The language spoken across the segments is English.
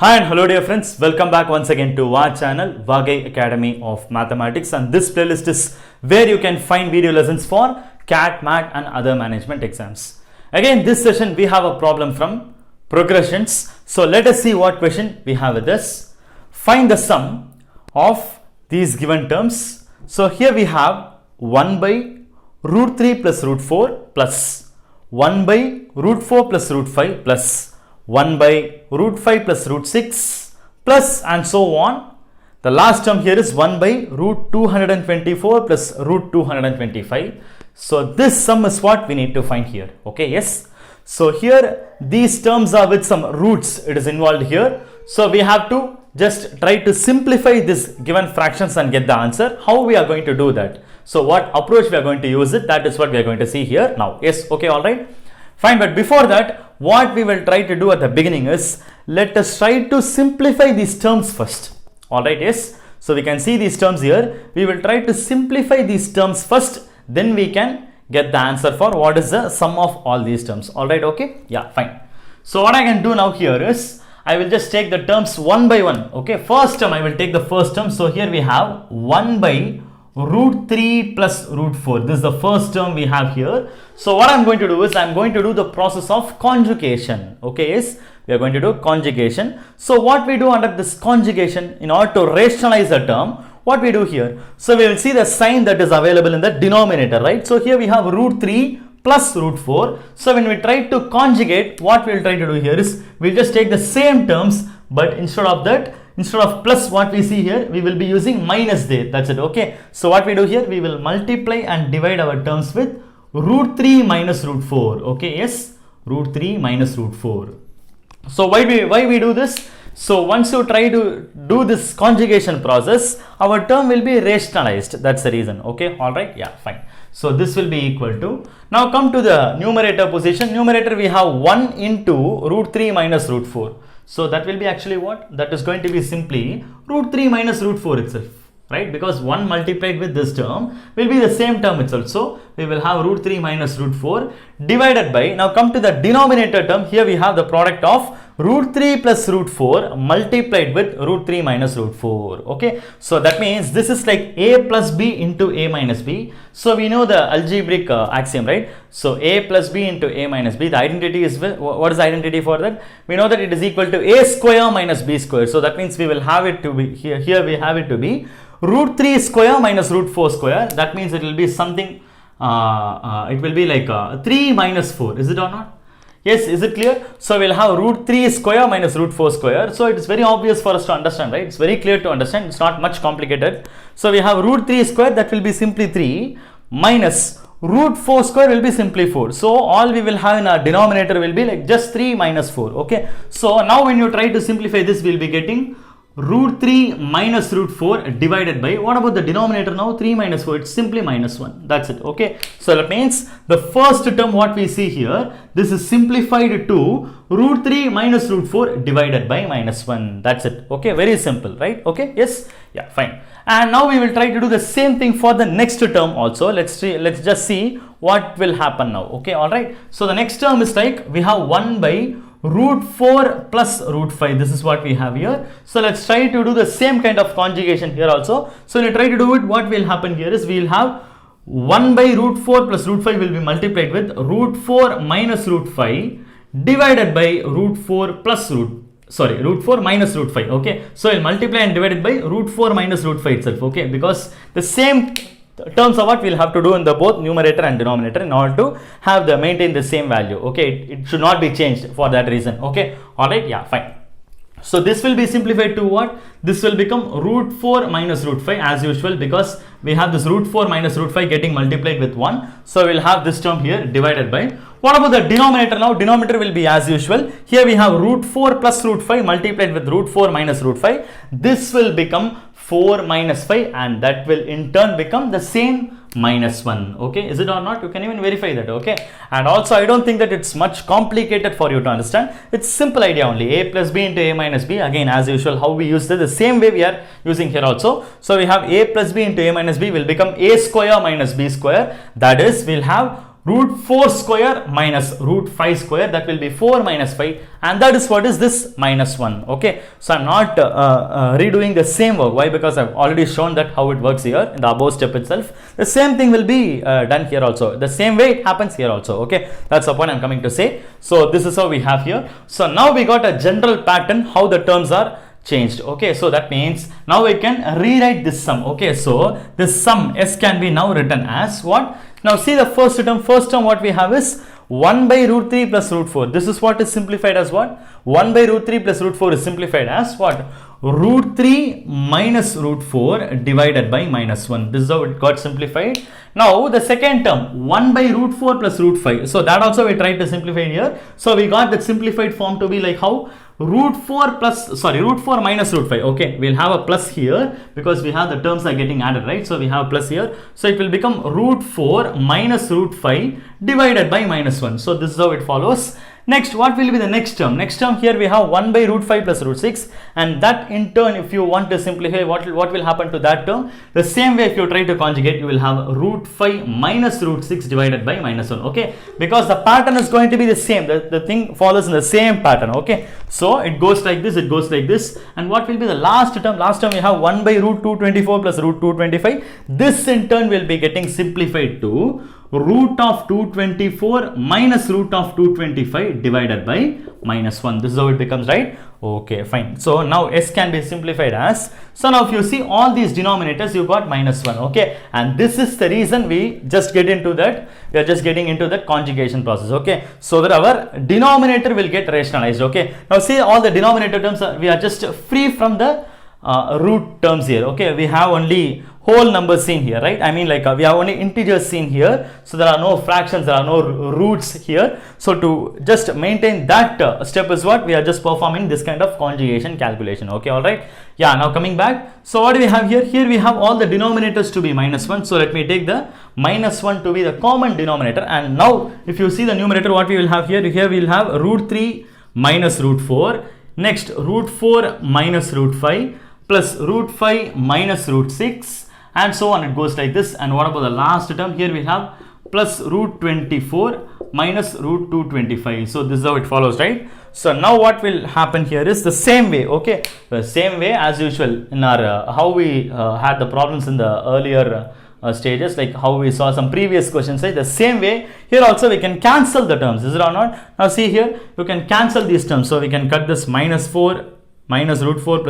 Hi and hello dear friends, welcome back once again to our channel Vagai Academy of Mathematics, and this playlist is where you can find video lessons for CAT, MAT and other management exams. Again, this session we have a problem from progressions. So let us see what question we have with this. Find the sum of these given terms. So here we have 1 by root 3 plus root 4 plus 1 by root 4 plus root 5 plus 1 by root 5 plus root 6 plus and so on. The last term here is 1 by root 224 plus root 225. So this sum is what we need to find here. Okay, yes. So here these terms are with some roots, it is involved here. So we have to just try to simplify this given fractions and get the answer. How we are going to do that? So what approach we are going to use it, that is what we are going to see here now. Yes, okay, all right. Fine, but before that, what we will try to do at the beginning is, let us try to simplify these terms first. Alright, yes. So we can see these terms here. We will try to simplify these terms first, then we can get the answer for what is the sum of all these terms. Alright, okay. Yeah, fine. So what I can do now here is, I will just take the terms one by one. Okay, first term I will take the first term. So here we have 1 by root 3 plus root 4. This is the first term we have here. So what I'm going to do is, I'm going to do the process of conjugation. Okay, yes, we are going to do conjugation. So what we do under this conjugation, in order to rationalize a term, what we do here, so we will see the sign that is available in the denominator, right? So here we have root 3 plus root 4. So when we try to conjugate, what we will try to do here is, we'll just take the same terms, but instead of that, instead of plus what we see here, we will be using minus there. That's it. Okay. So what we do here, we will multiply and divide our terms with root 3 minus root 4. Okay. Yes. Root 3 minus root 4. So why we do this? So once you try to do this conjugation process, our term will be rationalized. That's the reason. Okay. All right. Yeah. Fine. So this will be equal to, now come to the numerator position. Numerator we have 1 into root 3 minus root 4. So that will be actually what? That is going to be simply root 3 minus root 4 itself, right? Because 1 multiplied with this term will be the same term itself. So we will have root 3 minus root 4 divided by, now come to the denominator term. Here we have the product of root 3 plus root 4 multiplied with root 3 minus root 4. Okay. So that means this is like a plus b into a minus b. So we know the algebraic axiom, right? So a plus b into a minus b, the identity is, what is the identity for that? We know that it is equal to a square minus b square. So that means we will have it to be, here we have it to be root 3 square minus root 4 square. That means it will be something, it will be like 3 minus 4. Is it or not? Yes, is it clear? So we'll have root 3 square minus root 4 square. So it is very obvious for us to understand, right? It's very clear to understand. It's not much complicated. So we have root 3 square, that will be simply 3, minus root 4 square will be simply 4. So all we will have in our denominator will be like just 3 minus 4. Okay. So now when you try to simplify this, we'll be getting root 3 minus root 4 divided by, what about the denominator now? 3 minus 4, it's simply minus 1. That's it. Okay. So that means the first term what we see here, this is simplified to root 3 minus root 4 divided by minus 1. That's it. Okay. Very simple, right? Okay. Yes. Yeah, fine. And now we will try to do the same thing for the next term also. Let's just see what will happen now. Okay. All right. So the next term is like, we have 1 by root 4 plus root 5. This is what we have here. So let's try to do the same kind of conjugation here also. So when you try to do it, what will happen here is, we will have 1 by root 4 plus root 5 will be multiplied with root 4 minus root 5 divided by root 4 plus root 4 minus root 5. Okay. So we'll multiply and divide it by root 4 minus root 5 itself. Okay. Because the same terms of what we'll have to do in the both numerator and denominator in order to have the maintain the same value. Okay. It should not be changed for that reason. Okay. All right. Yeah, fine. So this will be simplified to what? This will become root 4 minus root 5 as usual, because we have this root 4 minus root 5 getting multiplied with 1. So we'll have this term here divided by, what about the denominator now? Denominator will be as usual. Here we have root 4 plus root 5 multiplied with root 4 minus root 5. This will become 4 minus 5 and that will in turn become the same minus 1. Okay, is it or not? You can even verify that. Okay, and also I don't think that it's much complicated for you to understand. It's simple idea only, a plus b into a minus b. Again, as usual, how we use this, the same way we are using here also. So we have a plus b into a minus b will become a square minus b square. That is, we'll have root 4 square minus root 5 square, that will be 4 minus 5, and that is what is this minus 1. Okay, so I'm not redoing the same work. Why? Because I've already shown that how it works here in the above step itself. The same thing will be done here also. The same way it happens here also. Okay, that's the point I'm coming to say. So this is how we have here. So now we got a general pattern how the terms are changed. Okay, so that means now we can rewrite this sum. Okay, so this sum S can be now written as what? Now see the first term. First term what we have is 1 by root 3 plus root 4. This is what is simplified as what? 1 by root 3 plus root 4 is simplified as what? Root 3 minus root 4 divided by minus 1. This is how it got simplified. Now the second term 1 by root 4 plus root 5. So that also we tried to simplify here. So we got that simplified form to be like how? Root 4 minus root 5. Okay, we'll have a plus here because we have the terms are getting added, right? So we have plus here. So it will become root 4 minus root 5 divided by minus 1. So this is how it follows. Next, what will be the next term? Next term here we have 1 by root 5 plus root 6, and that in turn, if you want to simplify, what will happen to that term? The same way, if you try to conjugate, you will have root 5 minus root 6 divided by minus 1. Okay, because the pattern is going to be the same. The thing follows in the same pattern. Okay, so it goes like this, it goes like this. And what will be the last term? Last term we have 1 by root 224 plus root 225. This in turn will be getting simplified to root of 224 minus root of 225 divided by minus 1. This is how it becomes, right? Okay, fine. So now S can be simplified as, so now if you see all these denominators, you got minus 1. Okay, and this is the reason we just get into that. We are just getting into that conjugation process. Okay, so that our denominator will get rationalized. Okay, now see all the denominator terms, we are just free from the root terms here. Okay, we have only whole numbers seen here, right? I mean, like we have only integers seen here, so there are no fractions, there are no roots here. So to just maintain that step is what we are just performing this kind of conjugation calculation. Okay, all right. Yeah, now coming back, so what do we have here? Here we have all the denominators to be minus 1. So let me take the minus 1 to be the common denominator. And now if you see the numerator, what we will have here? Here we will have root 3 minus root 4. Next, root 4 minus root 5 plus root 5 minus root 6. And so on, it goes like this. And what about the last term? Here we have plus root 24 minus root 225. So this is how it follows, right? So now what will happen here is the same way. Okay, the same way as usual in our how we had the problems in the earlier stages, like how we saw some previous questions, right? The same way here also we can cancel the terms, is it or not? Now see here, you can cancel these terms. So we can cut this minus 4 minus root 4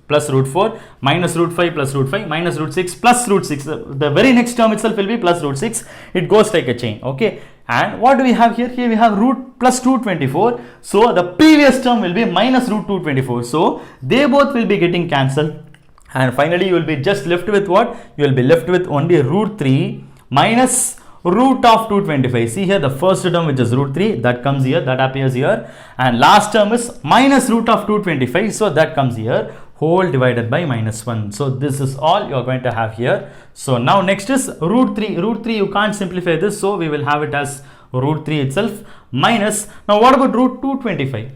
plus root 4 minus root 5 plus root 5 minus root 6 plus root 6. The very next term itself will be plus root 6. It goes like a chain. Okay, and what do we have here? Here we have root plus 224. So the previous term will be minus root 224. So they both will be getting cancelled, and finally you will be just left with what? You will be left with only root 3 minus root of 225. See here, the first term, which is root 3, that comes here, that appears here, and last term is minus root of 225, so that comes here, whole divided by minus 1. So this is all you are going to have here. So now next is root 3. Root 3 you can't simplify this, so we will have it as root 3 itself minus, now what about root 225?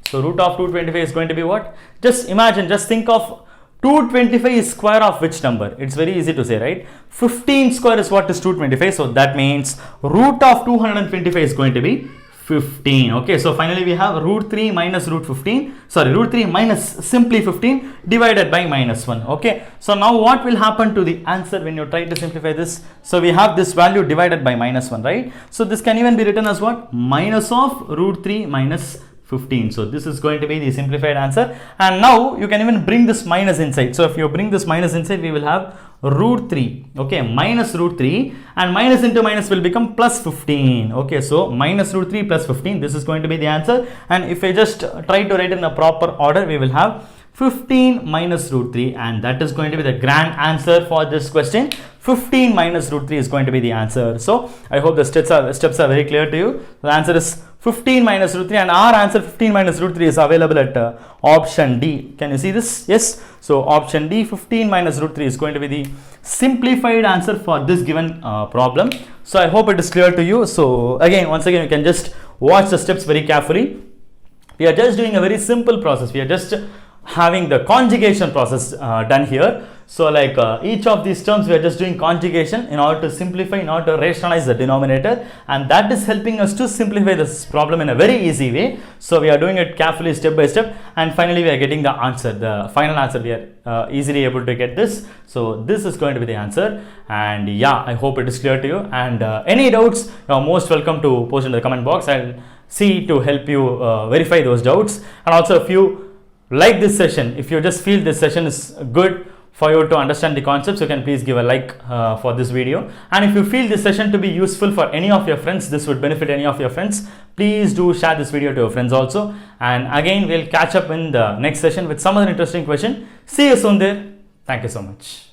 So root of 225 is going to be what? Just imagine, just think of 225 is square of which number? It's very easy to say, right? 15 square is what is 225. So that means root of 225 is going to be 15. Okay, so finally we have root 3 minus root 15. Sorry, root 3 minus simply 15 divided by minus 1. Okay, so now what will happen to the answer when you try to simplify this? So we have this value divided by minus 1, right? So this can even be written as what? Minus of root 3 minus 15. So this is going to be the simplified answer. And now you can even bring this minus inside. So if you bring this minus inside, we will have root 3, okay, minus root 3, and minus into minus will become plus 15. Okay, so minus root 3 plus 15, this is going to be the answer. And if I just try to write in the proper order, we will have 15 minus root 3, and that is going to be the grand answer for this question. 15 minus root 3 is going to be the answer. So I hope the steps are very clear to you. The answer is 15 minus root 3, and our answer 15 minus root 3 is available at option D. Can you see this? Yes. So option D, 15 minus root 3 is going to be the simplified answer for this given problem. So I hope it is clear to you. So once again, you can just watch the steps very carefully. We are just doing a very simple process. We are just having the conjugation process done here. So like each of these terms we are just doing conjugation in order to simplify, in order to rationalize the denominator, and that is helping us to simplify this problem in a very easy way. So we are doing it carefully step by step, and finally we are getting the answer, the final answer. We are easily able to get this. So this is going to be the answer, and yeah, I hope it is clear to you. And any doubts, you are most welcome to post in the comment box. I'll see to help you verify those doubts. And also, if you like this session, if you just feel this session is good for you to understand the concepts, you can please give a like for this video. And if you feel this session to be useful for any of your friends, this would benefit any of your friends, please do share this video to your friends also. And again, we'll catch up in the next session with some other interesting question. See you soon there. Thank you so much.